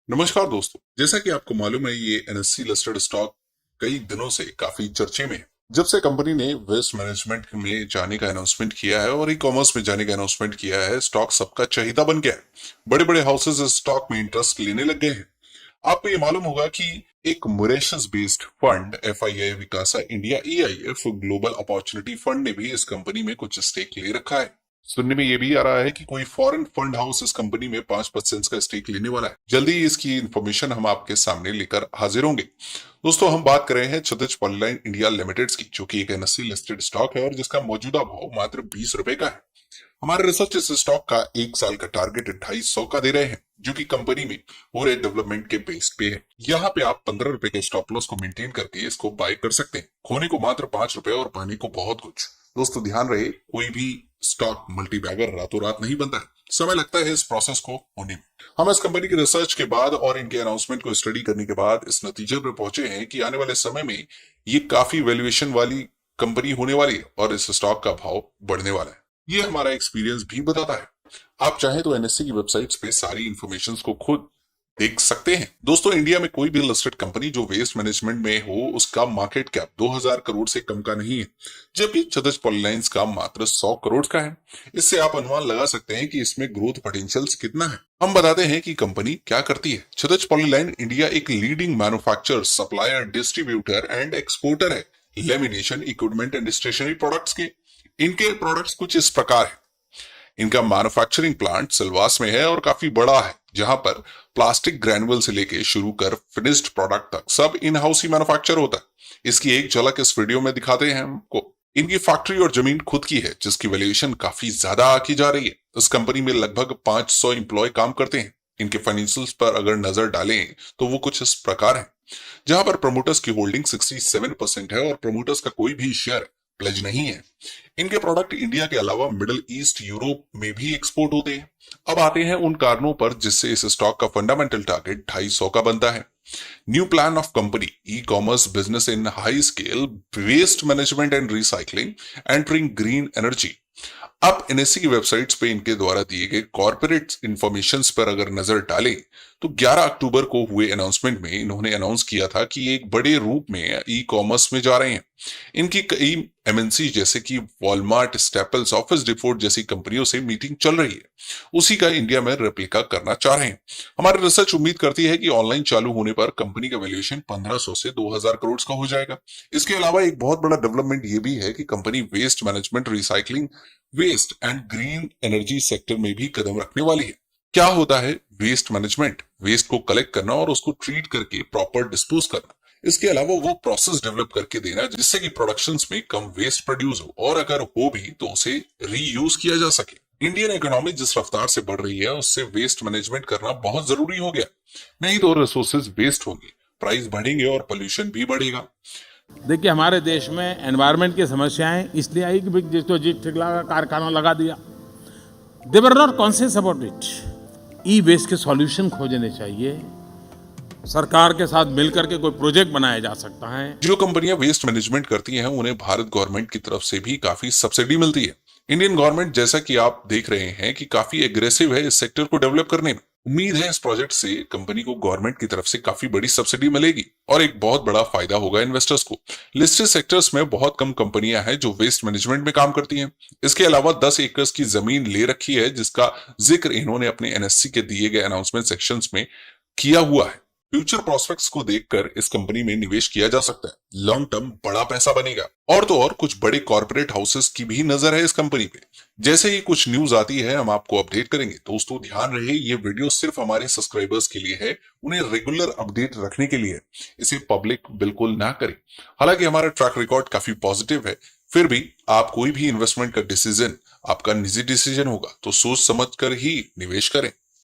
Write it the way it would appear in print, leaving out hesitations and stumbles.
नमस्कार दोस्तों, जैसा कि आपको मालूम है ये एनएससी लिस्टेड स्टॉक कई दिनों से काफी चर्चे में है। जब से कंपनी ने वेस्ट मैनेजमेंट में जाने का अनाउंसमेंट किया है और ई कॉमर्स में जाने का अनाउंसमेंट किया है, स्टॉक सबका चाहिदा बन गया है। बड़े बड़े हाउसेज इस स्टॉक में इंटरेस्ट लेने लग गए हैं। आपको ये मालूम होगा कि एक मॉरिशस बेस्ड फंड FII विकासा India EIF global opportunity fund ने भी इस कंपनी में कुछ स्टेक ले रखा है। सुनने में ये भी आ रहा है कि कोई फॉरेन फंड हाउस इस कंपनी में 5% का स्टेक लेने वाला है। जल्दी ही इसकी इंफॉर्मेशन हम आपके सामने लेकर हाजिर होंगे। दोस्तों, हम बात कर रहे हैं क्षितिज पॉलीलाइन इंडिया लिमिटेड की, जो कि एक NSE लिस्टेड स्टॉक है और जिसका मौजूदा भाव मात्र 20 रुपए का है। हमारे रिसर्च इस स्टॉक का 1 साल का टारगेट 250 का दे रहे हैं, जो कि कंपनी में हो रहे डेवलपमेंट के बेस पे है। यहाँ पे आप 15 रुपए के स्टॉप लॉस को मेंटेन करके इसको बाय कर सकते हैं। खोने को मात्र 5 रुपए और पाने को बहुत कुछ। दोस्तों, ध्यान रहे, कोई भी स्टॉक मल्टी बैगर रातों रात नहीं बनता है, समय लगता है इस प्रोसेस को होने में। हम इस कंपनी की रिसर्च के बाद और इनके अनाउंसमेंट को स्टडी करने के बाद इस नतीजे पर पहुंचे हैं कि आने वाले समय में ये काफी वैल्यूएशन वाली कंपनी होने वाली है और इस स्टॉक का भाव बढ़ने वाला है। ये हमारा एक्सपीरियंस भी बताता है। आप चाहें तो NSE की वेबसाइट्स पे सारी इंफॉर्मेशन को खुद देख सकते हैं। दोस्तों, इंडिया में कोई भी लिस्टेड कंपनी जो वेस्ट मैनेजमेंट में हो उसका मार्केट कैप 2000 करोड़ से कम का नहीं है, जबकि क्षितिज पॉलीलाइंस का मात्र 100 करोड़ का है। इससे आप अनुमान लगा सकते हैं कि इसमें ग्रोथ पोटेंशियल कितना है। हम बताते हैं कि कंपनी क्या करती है। क्षितिज पॉलीलाइन इंडिया एक leading manufacturer, supplier, distributor and exporter है lamination equipment and stationery products के। इनके प्रोडक्ट्स कुछ इस प्रकार है। इनका मैन्युफैक्चरिंग प्लांट सिलवास में है और काफी बड़ा है, जहां पर प्लास्टिक ग्रैनुअल से लेके शुरू कर फिनिश्ड प्रोडक्ट तक सब इन हाउस ही मैन्युफैक्चर होता है। इसकी एक झलक इस वीडियो में दिखाते हैं हमको। इनकी फैक्ट्री और जमीन खुद की है, जिसकी वैल्यूएशन काफी ज्यादा आकी जा रही है। इस कंपनी में लगभग 500 एम्प्लॉय काम करते हैं। इनके फाइनेंशियल्स पर अगर नजर डालें तो वो कुछ इस प्रकार है, जहां पर प्रमोटर्स की होल्डिंग 67% है और प्रमोटर्स का कोई भी शेयर प्लेज नहीं है। इनके प्रोडक्ट इंडिया के अलावा मिडिल ईस्ट, यूरोप में भी एक्सपोर्ट होते हैं। अब आते हैं उन कारणों पर जिससे इस स्टॉक का फंडामेंटल टारगेट 250 का बनता है। New plan of company, e commerce business in high scale, waste management and recycling, entering green energy. अब NSE की वेबसाइट्स पे इनके द्वारा दिए गए कॉर्पोरेट इंफॉर्मेशन पर अगर नजर डालें तो 11 अक्टूबर को हुए अनाउंसमेंट में इन्होंने अनाउंस किया था कि एक बड़े रूप में ई कॉमर्स में जा रहे हैं। इनकी कई MNC जैसे कि वॉलमार्ट, स्टेपल्स, ऑफिस डिपोट जैसी कंपनियों से मीटिंग चल रही है। उसी का इंडिया में रेप्लिका करना चाह रहे हैं। हमारी रिसर्च उम्मीद करती है कि ऑनलाइन चालू होने पर कंपनी का वैल्यूएशन 1500 से 2000 करोड़ का हो जाएगा। इसके अलावा एक बहुत बड़ा डेवलपमेंट ये भी है कि company waste management, recycling, waste and green energy sector में भी कदम रखने वाली है। क्या होता है वेस्ट मैनेजमेंट? वेस्ट को कलेक्ट करना और उसको ट्रीट करके प्रॉपर डिस्पोज करना। इसके अलावा वो प्रोसेस डेवलप करके देना जिससे कि प्रोडक्शंस में कम वेस्ट प्रोड्यूस हो, और अगर हो भी तो उसे रीयूज किया जा सके। इंडियन इकोनॉमी जिस रफ्तार से बढ़ रही है उससे वेस्ट मैनेजमेंट करना बहुत जरूरी हो गया, नहीं तो रिसोर्सेज वेस्ट होंगे, प्राइस बढ़ेंगे और पोल्यूशन भी बढ़ेगा। देखिए, हमारे देश में एनवायरनमेंट की समस्याएं इसलिए आई कि जिसको जी ठीक लगा कारखाना लगा दिया। They were not conscious about it. E waste के सॉल्यूशन खोजने चाहिए। सरकार के साथ मिलकर के कोई प्रोजेक्ट बनाया जा सकता है। जो कंपनियां वेस्ट मैनेजमेंट करती हैं उन्हें भारत गवर्नमेंट की तरफ से भी काफी सब्सिडी मिलती है। इंडियन गवर्नमेंट, जैसा कि आप देख रहे हैं, कि काफी एग्रेसिव है इस सेक्टर को डेवलप करने में। उम्मीद है इस प्रोजेक्ट से कंपनी को गवर्नमेंट की तरफ से काफी बड़ी सब्सिडी मिलेगी और एक बहुत बड़ा फायदा होगा इन्वेस्टर्स को। लिस्टेड सेक्टर्स में बहुत कम कंपनियां हैं जो वेस्ट मैनेजमेंट में काम करती हैं। इसके अलावा 10 एकड़ की जमीन ले रखी है, जिसका जिक्र इन्होंने अपने NSE के दिए गए अनाउंसमेंट सेक्शंस में किया हुआ है। फ्यूचर प्रोस्पेक्ट्स को देखकर इस कंपनी में निवेश किया जा सकता है। लॉन्ग टर्म बड़ा पैसा बनेगा। और तो और कुछ बड़े कॉर्पोरेट हाउसेस की भी नजर है इस कंपनी पे। जैसे ही कुछ न्यूज आती है हम आपको अपडेट करेंगे। दोस्तों, ध्यान रहे, ये वीडियो सिर्फ हमारे सब्सक्राइबर्स के लिए है, उन्हें रेगुलर अपडेट रखने के लिए है। इसे पब्लिक बिल्कुल ना करें। हालांकि हमारा ट्रैक रिकॉर्ड काफी पॉजिटिव है, फिर भी आप कोई भी इन्वेस्टमेंट का डिसीजन आपका निजी डिसीजन होगा, तो सोच समझ कर ही निवेश करें।